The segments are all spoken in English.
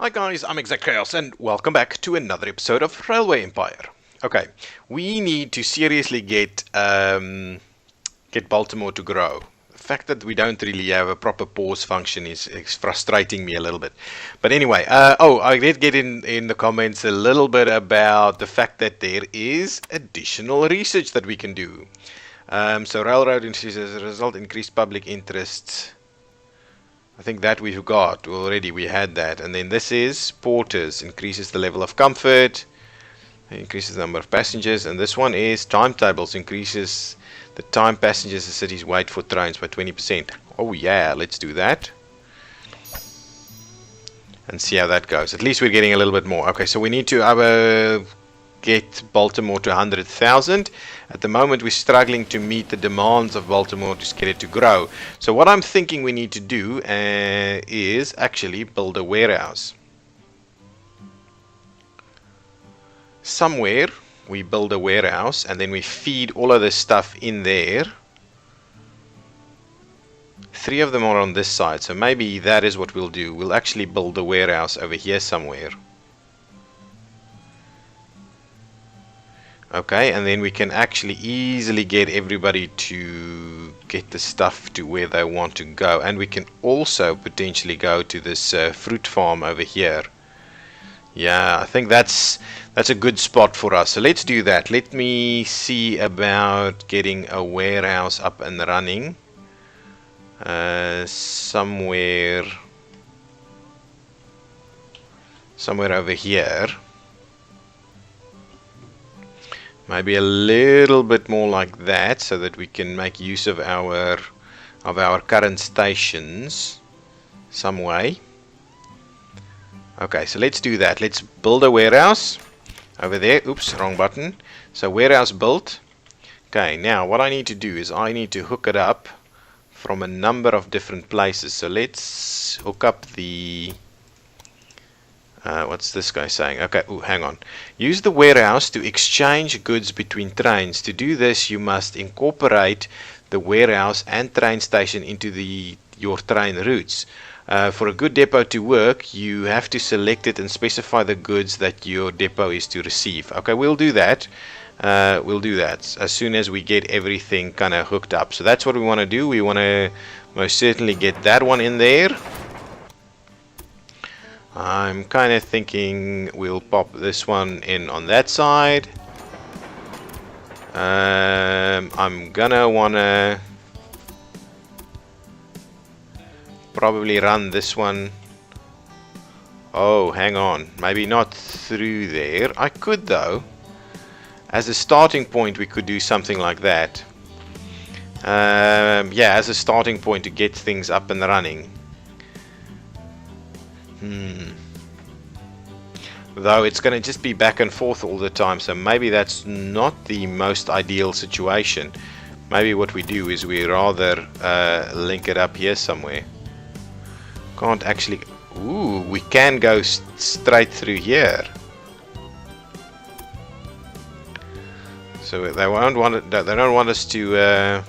Hi guys, I'm ExactChaos and welcome back to another episode of Railway Empire. Okay, we need to seriously get Baltimore to grow. The fact that we don't really have a proper pause function is frustrating me a little bit. But anyway, I did get in the comments a little bit about the fact that there is additional research that we can do. So railroad industries as a result increased public interest. I think that we've got already, we had that. And then this is porters, increases the level of comfort, increases the number of passengers. And this one is timetables, increases the time passengers and cities wait for trains by 20%. Oh yeah, let's do that. And see how that goes. At least we're getting a little bit more. Okay, so we need to get Baltimore to 100,000. At the moment we're struggling to meet the demands of Baltimore to get it to grow. So what I'm thinking we need to do is actually build a warehouse. Somewhere we build a warehouse and then we feed all of this stuff in there. 3 of them are on this side, so maybe that is what we'll do. We'll actually build a warehouse over here somewhere. Okay, and then we can actually easily get everybody to get the stuff to where they want to go. And we can also potentially go to this fruit farm over here. Yeah, I think that's a good spot for us. So let's do that. Let me see about getting a warehouse up and running. Somewhere over here. Maybe a little bit more like that, so that we can make use of our current stations some way. Okay, so let's do that. Let's build a warehouse over there. Oops, wrong button. So warehouse built. Okay, now what I need to do is I need to hook it up from a number of different places. So let's hook up the what's this guy saying? Okay, ooh, hang on. Use the warehouse to exchange goods between trains. To do this, you must incorporate the warehouse and train station into your train routes. For a good depot to work, you have to select it and specify the goods that your depot is to receive. Okay, we'll do that. We'll do that as soon as we get everything kind of hooked up. So that's what we want to do. We want to most certainly get that one in there. I'm kind of thinking we'll pop this one in on that side. I'm gonna wanna probably run this one. Oh, hang on, maybe not through there. I could though. As a starting point we could do something like that. Yeah, as a starting point to get things up and running. Though it's going to just be back and forth all the time, so maybe that's not the most ideal situation. Maybe what we do is we rather link it up here somewhere. Can't actually... Ooh, we can go straight through here. So they won't want it, they don't want us to...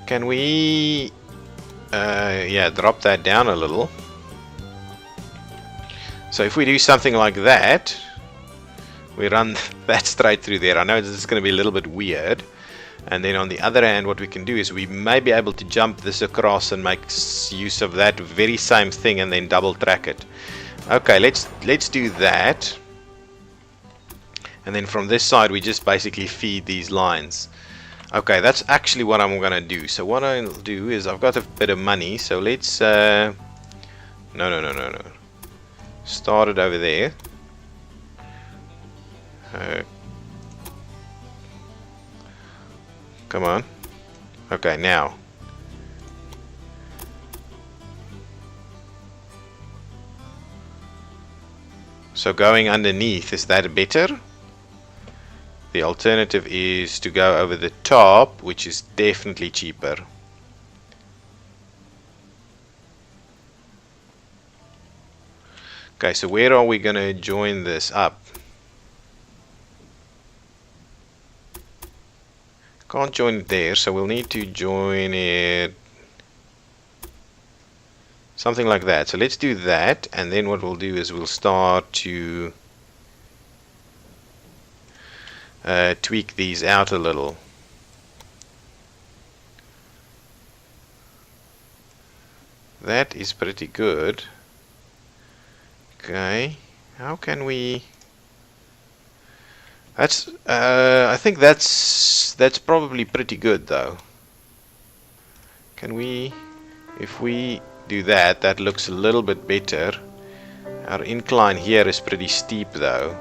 Can we yeah, drop that down a little. So if we do something like that, we run that straight through there. I know this is going to be a little bit weird. And then on the other hand, what we can do is we may be able to jump this across and make use of that very same thing and then double track it. Okay, let's do that. And then from this side we just basically feed these lines. Okay, that's actually what I'm gonna do. So what I'll do is I've got a bit of money, so let's no. Start it over there. Come on. Okay, now. So going underneath, is that better? The alternative is to go over the top, which is definitely cheaper. Okay, so where are we going to join this up? Can't join it there, so we'll need to join it something like that. So let's do that, and then what we'll do is we'll start to tweak these out a little. That is pretty good. Okay, how can we... That's I think that's probably pretty good though. Can we, if we do that, that looks a little bit better. Our incline here is pretty steep though.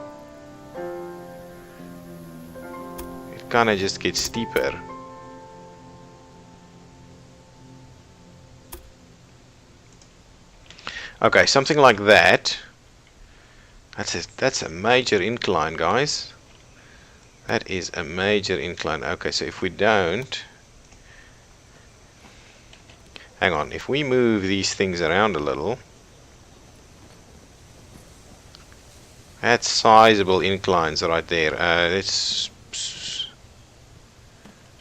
It kind of just gets steeper. Okay, something like that. That's a major incline, guys. That is a major incline. Okay, so if we don't... Hang on, if we move these things around a little... That's sizable inclines right there. It's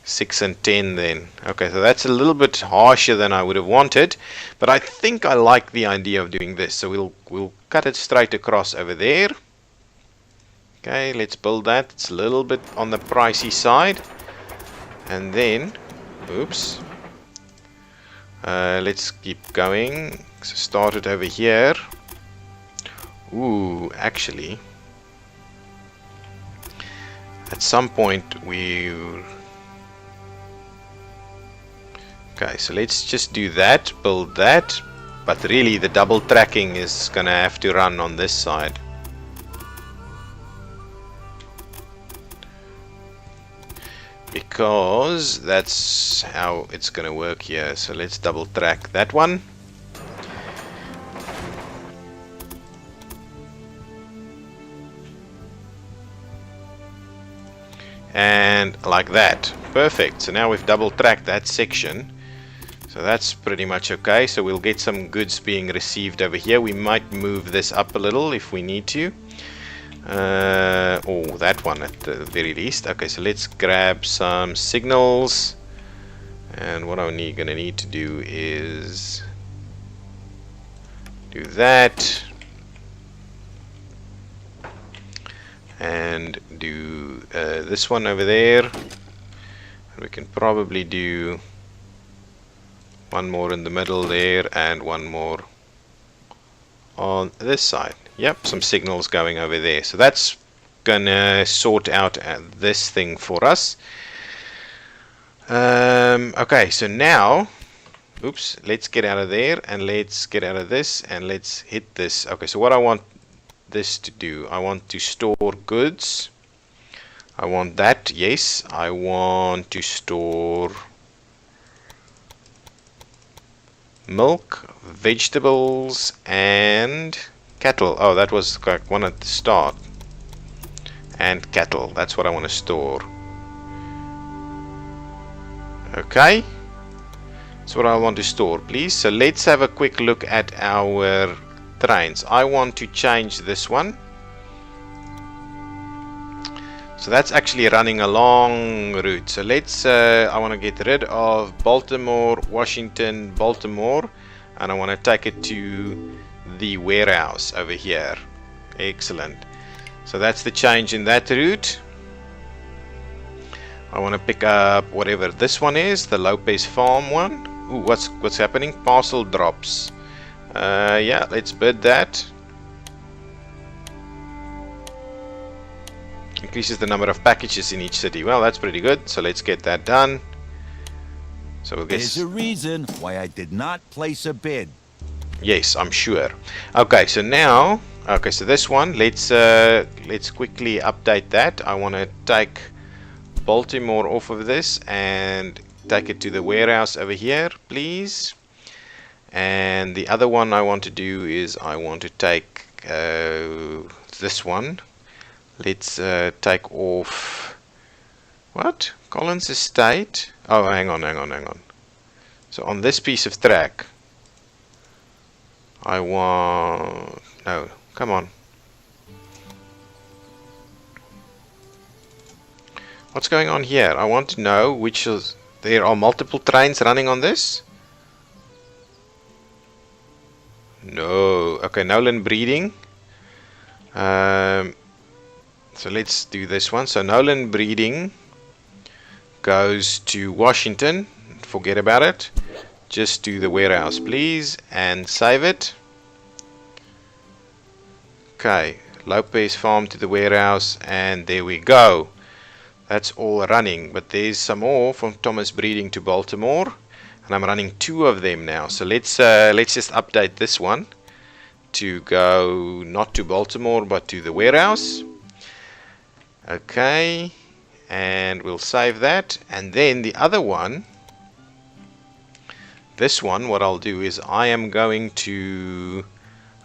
6 and 10 then. Okay, so that's a little bit harsher than I would have wanted. But I think I like the idea of doing this. So we'll cut it straight across over there. Okay, let's build that. It's a little bit on the pricey side. And then, oops. Let's keep going. So start it over here. Ooh, actually, at some point okay, so let's just do that, build that. But really the double tracking is gonna have to run on this side. Because that's how it's gonna work here. So let's double track that one. And like that. Perfect. So now we've double tracked that section. So that's pretty much okay. So we'll get some goods being received over here. We might move this up a little if we need to. Oh, that one at the very least. Okay, so let's grab some signals. And what I'm gonna need to do is do that. And do this one over there. And we can probably do one more in the middle there and one more on this side. Yep, some signals going over there. So that's gonna sort out this thing for us. Okay, so now, oops, let's get out of there and let's get out of this and let's hit this. Okay, so what I want this to do, I want to store goods. I want that, yes. I want to store milk, vegetables, and cattle. Oh, that was like one at the start. And cattle, that's what I want to store. Okay, that's what I want to store, please. So let's have a quick look at our trains. I want to change this one. So that's actually running a long route. So let's, I want to get rid of Baltimore, Washington, Baltimore, and I want to take it to the warehouse over here. Excellent. So that's the change in that route. I want to pick up whatever this one is, the Lopez Farm one. Ooh, what's happening? Parcel drops. Yeah, let's bid that. Increases the number of packages in each city. Well, that's pretty good. So let's get that done. So we'll get... There's a reason why I did not place a bid. Yes, I'm sure. Okay, so now, okay, so this one, let's quickly update that. I want to take Baltimore off of this and take it to the warehouse over here, please. And the other one I want to do is I want to take this one. Let's take off what? Collins Estate. Oh, hang on. So on this piece of track, I want... No, come on. What's going on here? I want to know which is... There are multiple trains running on this? No. Okay, Nolan breeding. So let's do this one. So Nolan breeding goes to Washington. Forget about it. Just do the warehouse, please, and save it. Okay, Lopez farm to the warehouse, and there we go. That's all running, but there's some more from Thomas breeding to Baltimore, and I'm running 2 of them now. So let's just update this one to go not to Baltimore but to the warehouse. Okay, and we'll save that. And then the other one, this one, what I'll do is I am going to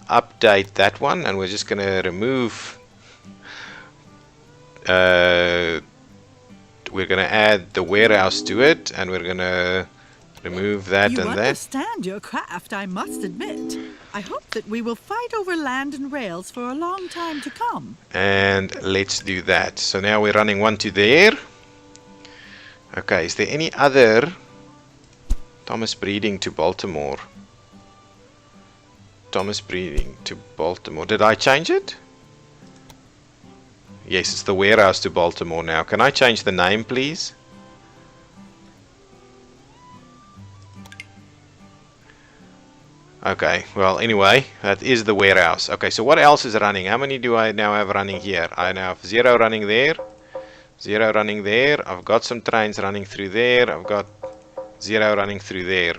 update that one, and we're just going to remove we're going to add the warehouse to it, and we're going to remove that and that. You understand your craft, I must admit. I hope that we will fight over land and rails for a long time to come. And let's do that. So now we're running 1 to there. Okay, is there any other Thomas breeding to Baltimore? Thomas breeding to Baltimore. Did I change it? Yes, it's the warehouse to Baltimore now. Can I change the name, please? Okay, well, anyway, that is the warehouse. Okay, so what else is running? How many do I now have running here? I now have 0 running there, 0 running there. I've got some trains running through there. I've got 0 running through there.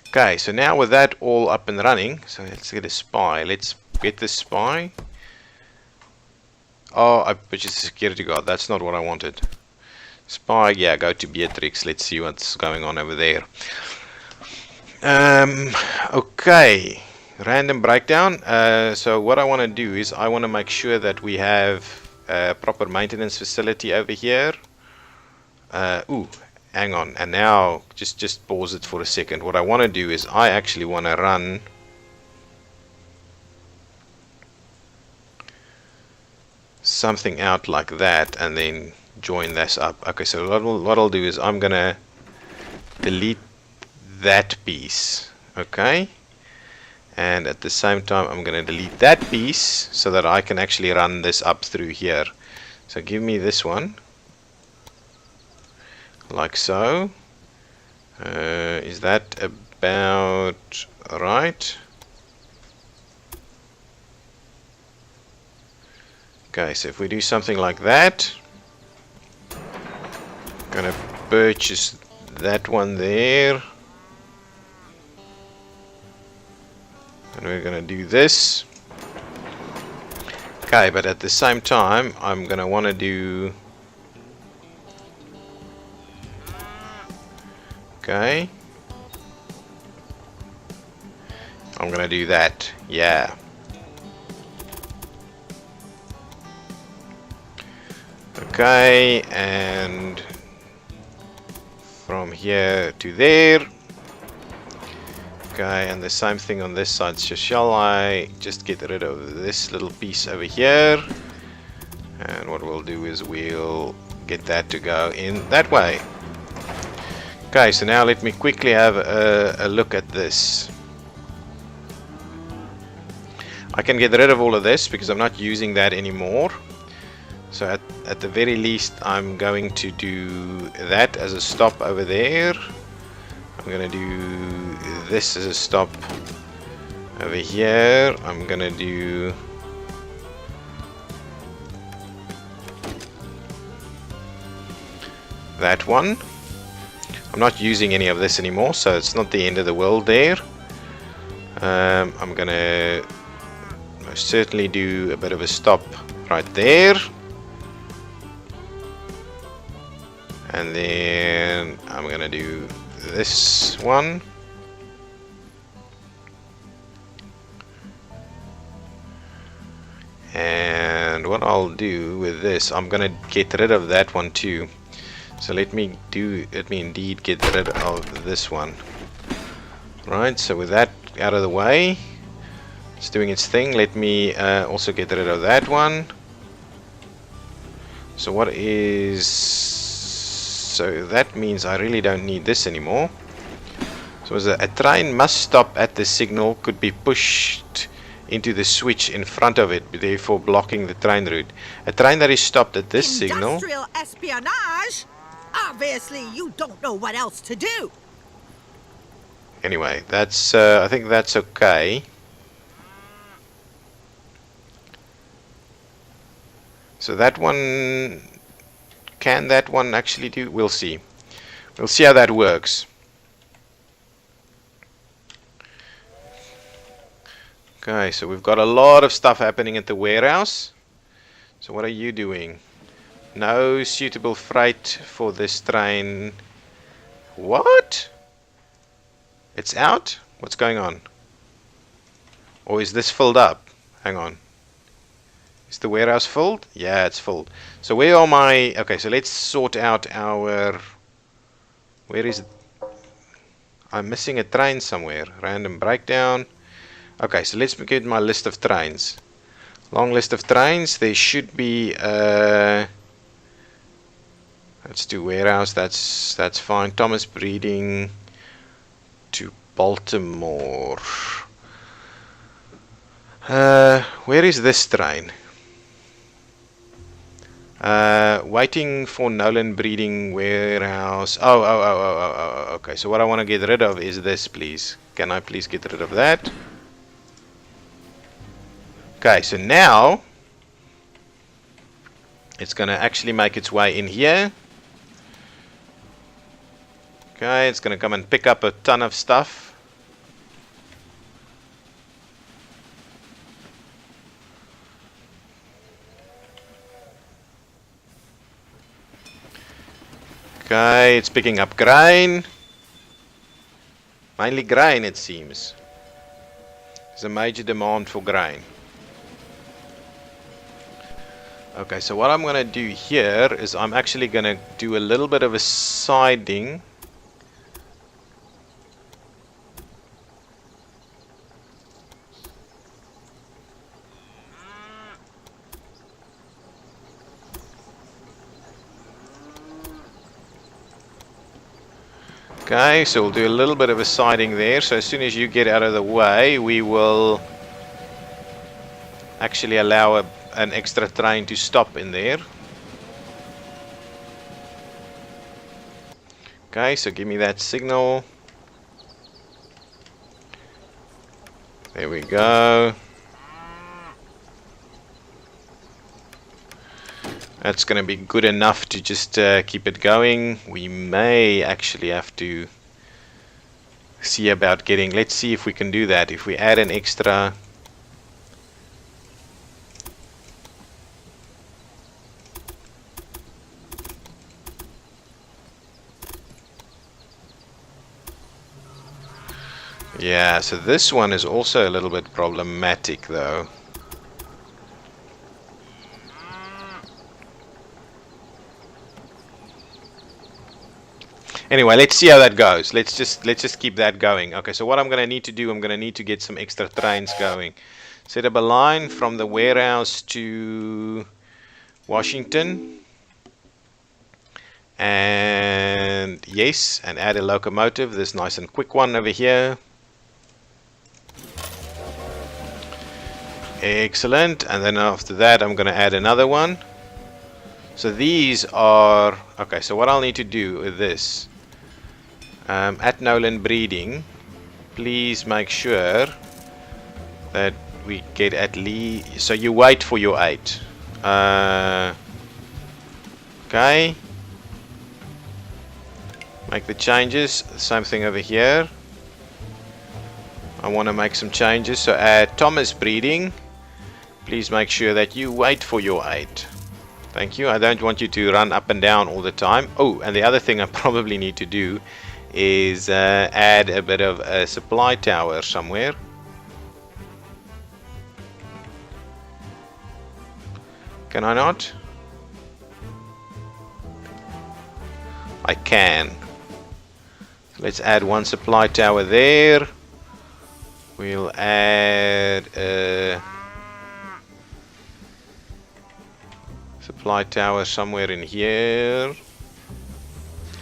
Okay, so now with that all up and running, so let's get a spy. Let's get the spy. Oh, I purchased a security guard. That's not what I wanted. Spy, yeah, go to Beatrix. Let's see what's going on over there. Okay, random breakdown. So what I want to do is I want to make sure that we have a proper maintenance facility over here. Ooh, hang on. And now, just pause it for a second. What I want to do is I actually want to run something out like that and then join this up. Okay, so what I'll do is I'm gonna delete that piece. Okay, and at the same time I'm gonna delete that piece so that I can actually run this up through here. So give me this one like so. Is that about right? Okay, so if we do something like that, I'm gonna purchase that one there, and we're gonna do this. Okay, but at the same time I'm gonna want to do, okay, I'm gonna do that, yeah. Okay, and from here to there. Okay, and the same thing on this side. So shall I just get rid of this little piece over here? And what we'll do is we'll get that to go in that way. Okay, so now let me quickly have a look at this. I can get rid of all of this because I'm not using that anymore. So at the very least I'm going to do that as a stop over there. I'm going to do this as a stop over here. I'm going to do that one. I'm not using any of this anymore, so it's not the end of the world there. I'm going to most certainly do a bit of a stop right there. And then I'm gonna do this one. And what I'll do with this, I'm gonna get rid of that one too. So let me indeed get rid of this one. Right, so with that out of the way, it's doing its thing. Let me also get rid of that one. So what is... So that means I really don't need this anymore. So a train must stop at the signal, could be pushed into the switch in front of it, therefore blocking the train route. A train that is stopped at this signal... Industrial espionage? Obviously, you don't know what else to do. Anyway, that's I think that's okay. So that one... Can that one actually do? We'll see. We'll see how that works. Okay, so we've got a lot of stuff happening at the warehouse. So what are you doing? No suitable freight for this train. What? It's out? What's going on? Or is this filled up? Hang on. Is the warehouse filled? Yeah, it's filled. So where are my... Okay, so let's sort out our... Where is it? I'm missing a train somewhere. Random breakdown. Okay, so let's get my list of trains. Long list of trains. There should be... let's do warehouse. That's fine. Thomas Breeding to Baltimore. Where is this train? Waiting for Nolan Breeding warehouse. Oh, okay. So what I want to get rid of is this, please. Can I please get rid of that? Okay, so now it's going to actually make its way in here. Okay, it's going to come and pick up a ton of stuff. Okay, it's picking up grain. Mainly grain, it seems. There's a major demand for grain. Okay, so what I'm going to do here is I'm actually going to do a little bit of a siding. Okay, so we'll do a little bit of a siding there. So as soon as you get out of the way, we will actually allow an extra train to stop in there. Okay, so give me that signal. There we go. That's going to be good enough to just keep it going. We may actually have to see about getting... Let's see if we can do that. If we add an extra... Yeah, so this one is also a little bit problematic though. Anyway, let's see how that goes. Let's just keep that going. Okay, so what I'm gonna need to do, I'm gonna need to get some extra trains going. Set up a line from the warehouse to Washington. And yes, and add a locomotive, this nice and quick one over here. Excellent. And then after that I'm going to add another one. So these are... Okay, so what I'll need to do with this, at Nolan Breeding, please make sure that we get at least... So you wait for your 8. Okay. Make the changes. Same thing over here. I want to make some changes. So add Thomas Breeding. Please make sure that you wait for your 8. Thank you. I don't want you to run up and down all the time. Oh, and the other thing I probably need to do is add a bit of a supply tower somewhere. Can I not? I can. Let's add one supply tower there. We'll add a supply tower somewhere in here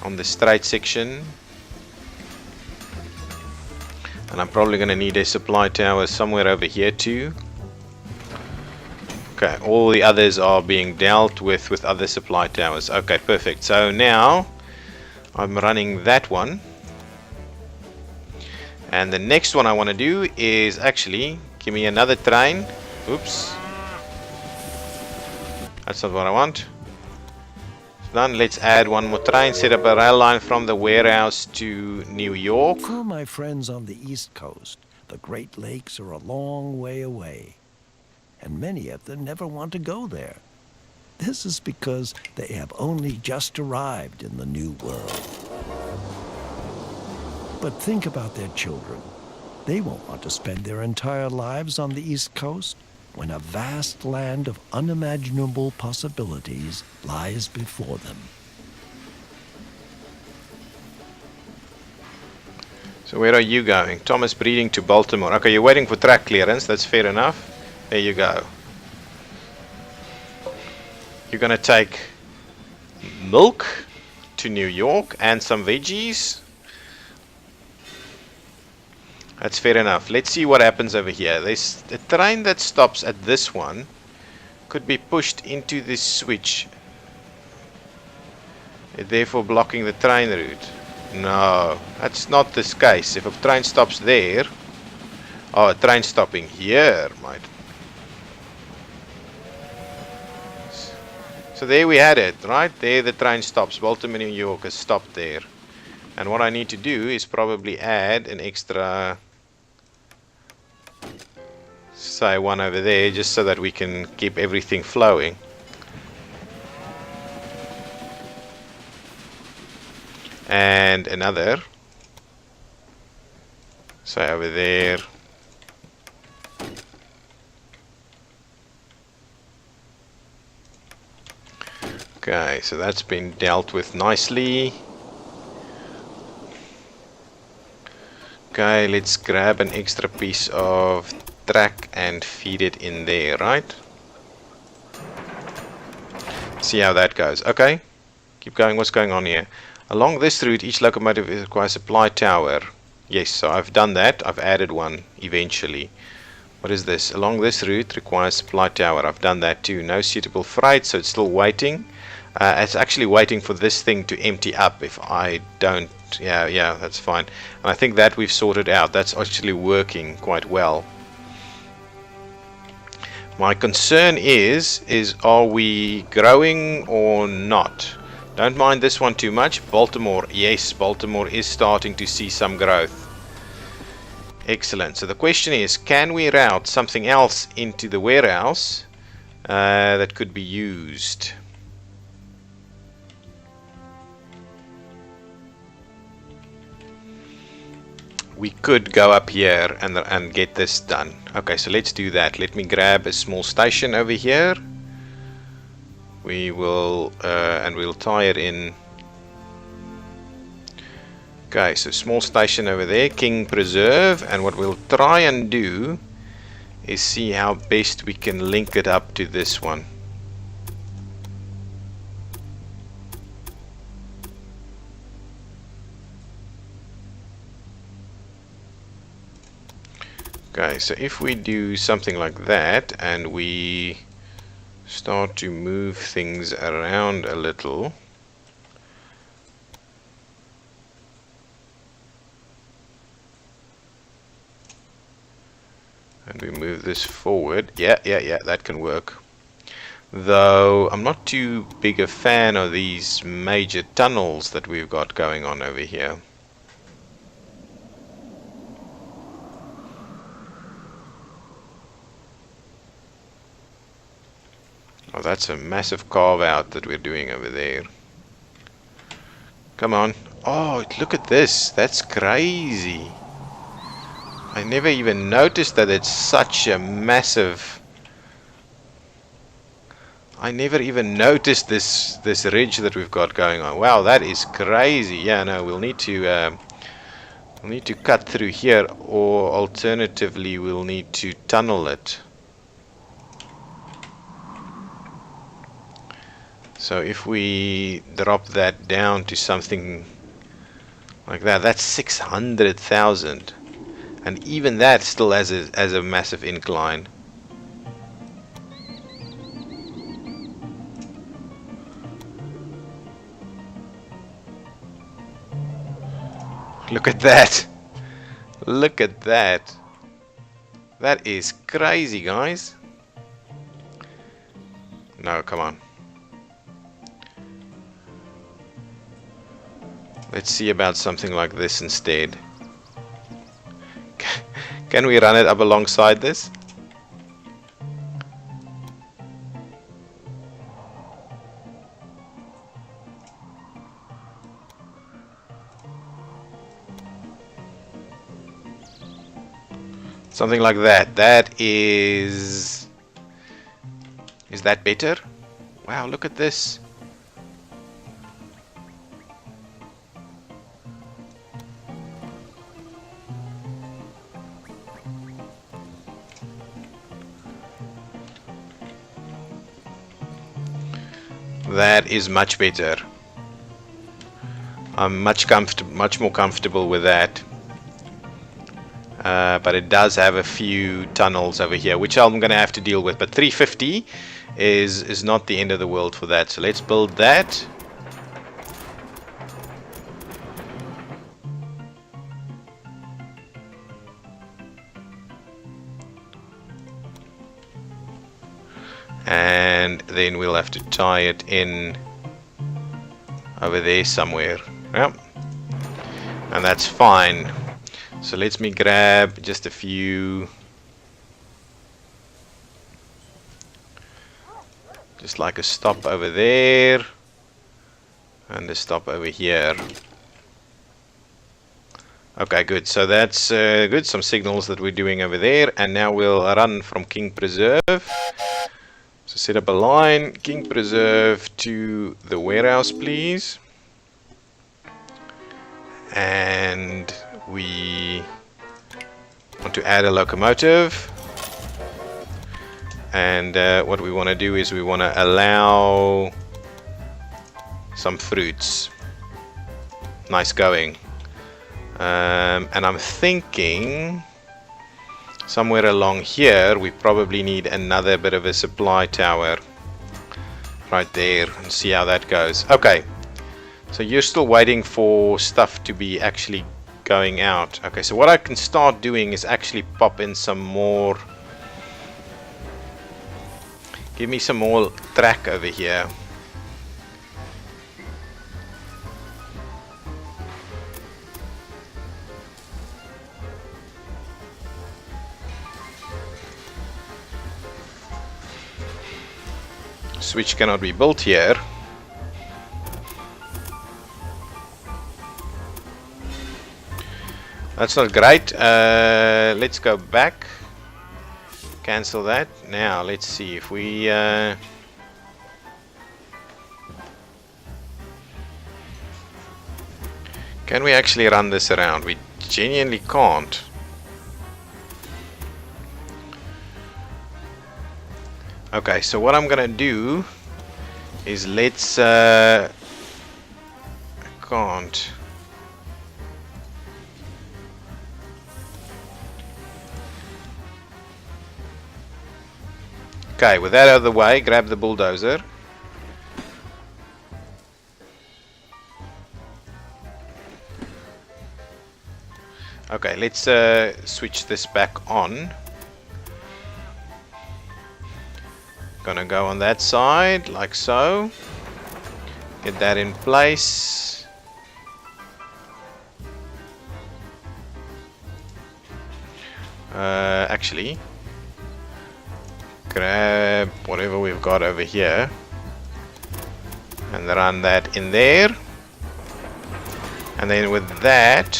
on the straight section. And I'm probably going to need a supply tower somewhere over here too. Okay, all the others are being dealt with other supply towers. Okay, perfect. So now I'm running that one. And the next one I want to do is actually give me another train. Oops. That's not what I want. Done. Let's add one more train. Set up a rail line from the warehouse to New York. For my friends on the East Coast, the Great Lakes are a long way away, and many of them never want to go there. This is because they have only just arrived in the New World. But think about their children. They won't want to spend their entire lives on the East Coast when a vast land of unimaginable possibilities lies before them. So where are you going? Thomas Breeding to Baltimore. Okay, you're waiting for track clearance. That's fair enough. There you go. You're gonna take milk to New York and some veggies. That's fair enough. Let's see what happens over here. There's a train that stops at this one. Could be pushed into this switch, therefore blocking the train route. No, that's not this case. If a train stops there, oh, a train stopping here might. So there we had it, right? There the train stops. Baltimore, New York has stopped there. And what I need to do is probably add an extra, say, one over there, just so that we can keep everything flowing. And another, say, over there. Okay, so that's been dealt with nicely. Okay, let's grab an extra piece of track and feed it in there, right? See how that goes. Okay, keep going. What's going on here? Along this route, each locomotive requires a supply tower. Yes, so I've done that. I've added one eventually. What is this? Along this route requires supply tower. I've done that too. No suitable freight, so it's still waiting. It's actually waiting for this thing to empty up if I don't. Yeah, that's fine. And I think that we've sorted out. That's actually working quite well. My concern is are we growing or not? Don't mind this one too much. Baltimore, yes, Baltimore is starting to see some growth. Excellent. So the question is, can we route something else into the warehouse that could be used? We could go up here and get this done. Okay, so let's do that. Let me grab a small station over here. We will and we'll tie it in. Okay, so small station over there, King Preserve, and what we'll try and do is see how best we can link it up to this one. Okay, so if we do something like that and we start to move things around a little, and we move this forward, yeah, that can work. Though I'm not too big a fan of these major tunnels that we've got going on over here. Oh, that's a massive carve out that we're doing over there. Come on. Oh, look at this. That's crazy. I never even noticed that it's such a massive... I never even noticed this ridge that we've got going on. Wow, that is crazy. Yeah, no, we'll need to cut through here, or alternatively we'll need to tunnel it. So if we drop that down to something like that, that's 600,000. And even that still has a massive incline. Look at that. Look at that. That is crazy, guys. No, come on. Let's see about something like this instead. Can we run it up alongside this? Something like that. That is... Is that better? Wow, look at this. That is much better. I'm much more comfortable with that. But it does have a few tunnels over here, which I'm going to have to deal with. But 350 is not the end of the world for that. So let's build that. And then we'll have to tie it in over there somewhere. Yep. And that's fine. So let me grab just a few, just like a stop over there and a stop over here. Okay, good. So that's good. Some signals that we're doing over there. And now we'll run from King Preserve. So set up a line, King Preserve to the warehouse, please. And we want to add a locomotive. And what we want to do is we want to allow some fruits. Nice going. And I'm thinking somewhere along here we probably need another bit of a supply tower right there, and see how that goes. Okay, so you're still waiting for stuff to be actually going out. Okay, so what I can start doing is actually pop in some more, give me some more track over here. Switch cannot be built here. That's not great. Let's go back. Cancel that. Now let's see if we can we actually run this around. We genuinely can't. Okay, so what I'm gonna do is let's I can't. Okay, with that out of the way, grab the bulldozer. Okay, let's switch this back on. Gonna go on that side, like so. Get that in place. Actually, grab whatever we've got over here and run that in there. And then with that,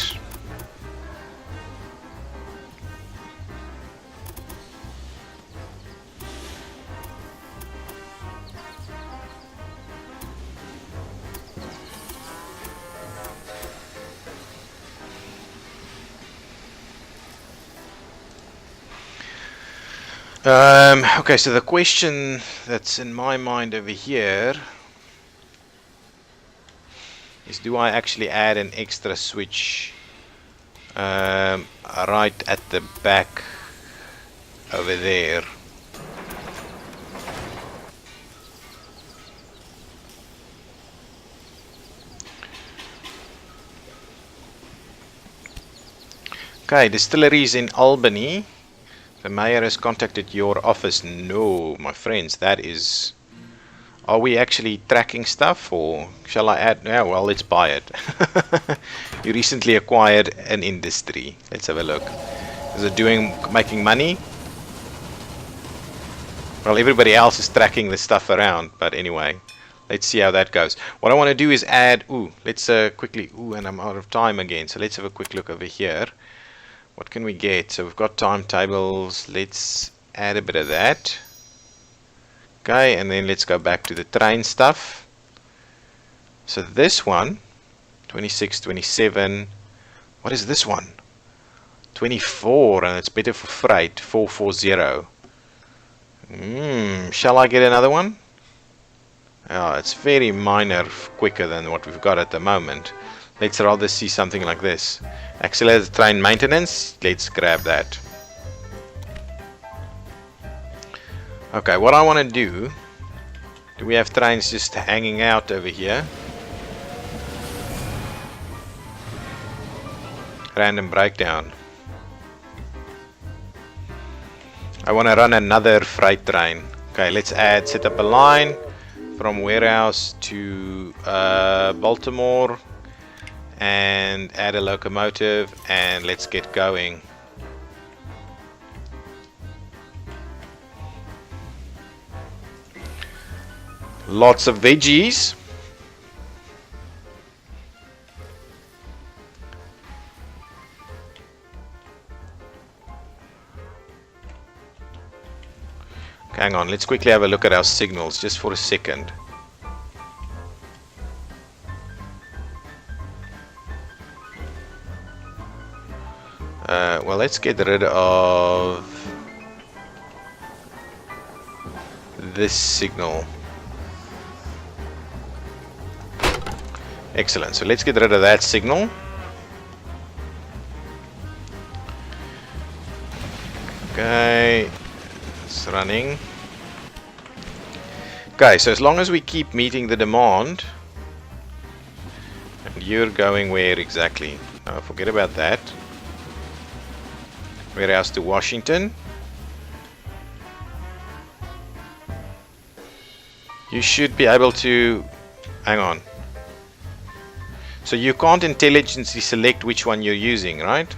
okay, so the question that's in my mind over here is, do I actually add an extra switch right at the back over there? Okay, distilleries in Albany. The mayor has contacted your office. No, my friends, that is... Are we actually tracking stuff, or shall I add? Yeah, well, let's buy it. You recently acquired an industry. Let's have a look. Is it making money? Well, everybody else is tracking the stuff around, but anyway, let's see how that goes. What I want to do is add, let's quickly, and I'm out of time again, so let's have a quick look over here. What can we get? So we've got timetables. Let's add a bit of that. Okay, and then let's go back to the train stuff. So this one, 26, 27. What is this one? 24, and it's better for freight, 440. Shall I get another one? Oh, it's very minor, quicker than what we've got at the moment. Let's rather see something like this. Accelerated train maintenance. Let's grab that. Okay, what I want to do we have trains just hanging out over here? Random breakdown. I want to run another freight train. Okay, let's set up a line from warehouse to Baltimore and add a locomotive, and let's get going. Lots of veggies. Hang on, let's quickly have a look at our signals just for a second. Well, let's get rid of this signal. Excellent, so let's get rid of that signal. Okay, it's running. Okay, so as long as we keep meeting the demand. And you're going where exactly? No, forget about that. Warehouse to Washington. You should be able to... Hang on. So you can't intelligently select which one you're using, right?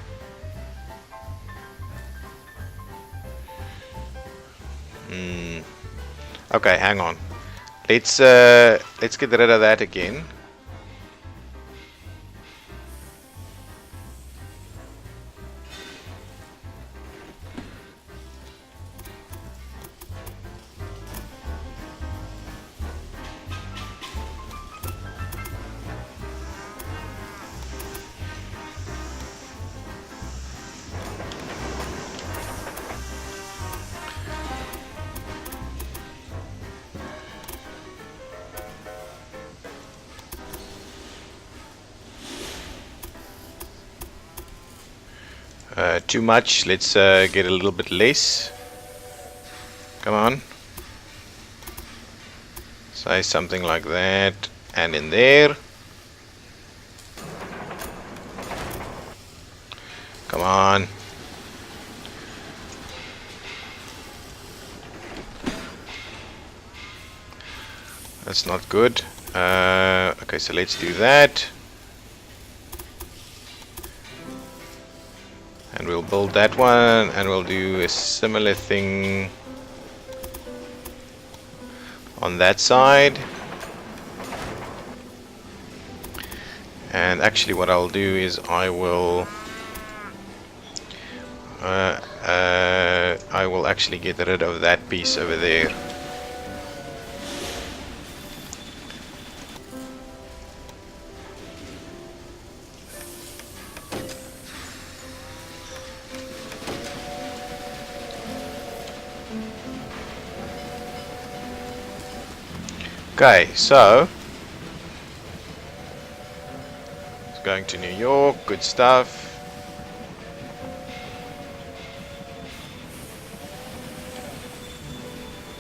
Okay, hang on. Let's get rid of that again. Too much. Let's get a little bit less. Come on. Say something like that. And in there. Come on. That's not good. Okay, so let's do that. And we'll build that one, and we'll do a similar thing on that side. And actually what I'll do is I will actually get rid of that piece over there. Okay, so going to New York. Good stuff.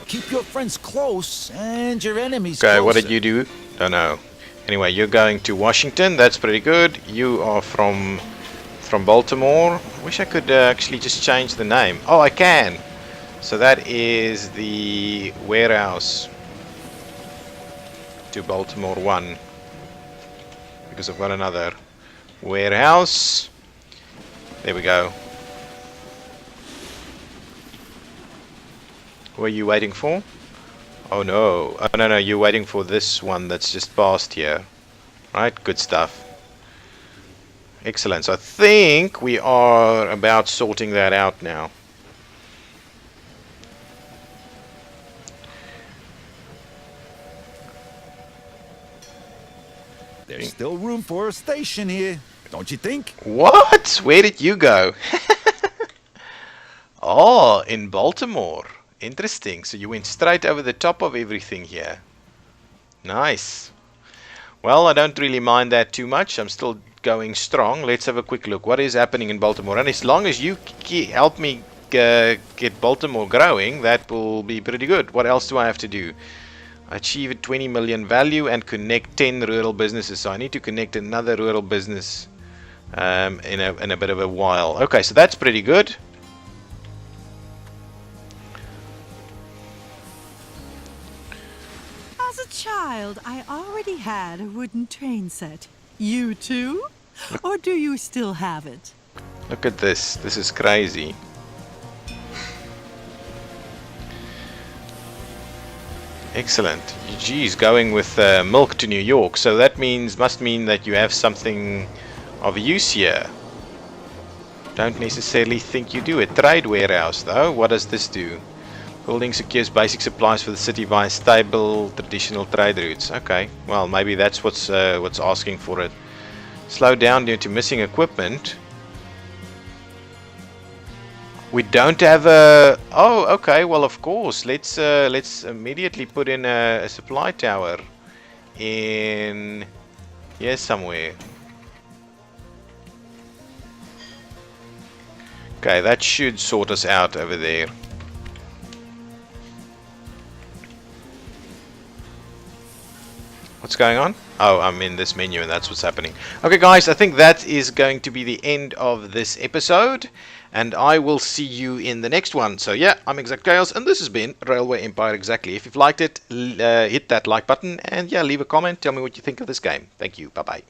Keep your friends close and your enemies Okay, closer. what did you do? Don't know. Anyway, you're going to Washington. That's pretty good. You are from Baltimore. Wish I could actually just change the name. Oh, I can. So that is the warehouse to Baltimore 1. Because I've got another warehouse. There we go. Who are you waiting for? Oh no. Oh no, you're waiting for this one that's just passed here. Right, good stuff. Excellent. So I think we are about sorting that out now. There's still room for a station here, don't you think? What? Where did you go? Oh, in Baltimore. Interesting. So you went straight over the top of everything here. Nice. Well, I don't really mind that too much. I'm still going strong. Let's have a quick look. What is happening in Baltimore? And as long as you help me get Baltimore growing, that will be pretty good. What else do I have to do? Achieve a 20 million value and connect 10 rural businesses. So I need to connect another rural business in a bit of a while. Okay, so that's pretty good. As a child, I already had a wooden train set. You too? Or do you still have it? Look at this. This is crazy. Excellent. Geez, going with milk to New York. So that must mean that you have something of use here. Don't necessarily think you do. A trade warehouse, though. What does this do? Building secures basic supplies for the city via stable, traditional trade routes. Okay, well, maybe that's what's asking for it. Slow down due to missing equipment. We don't have a... Oh, okay, well, of course. Let's immediately put in a supply tower in here somewhere. Okay, that should sort us out over there. What's going on? Oh, I'm in this menu and that's what's happening. Okay guys, I think that is going to be the end of this episode, and I will see you in the next one. So yeah, I'm ExactChaos and this has been Railway Empire Exactly. If you've liked it, hit that like button and yeah, leave a comment, tell me what you think of this game. Thank you, bye bye.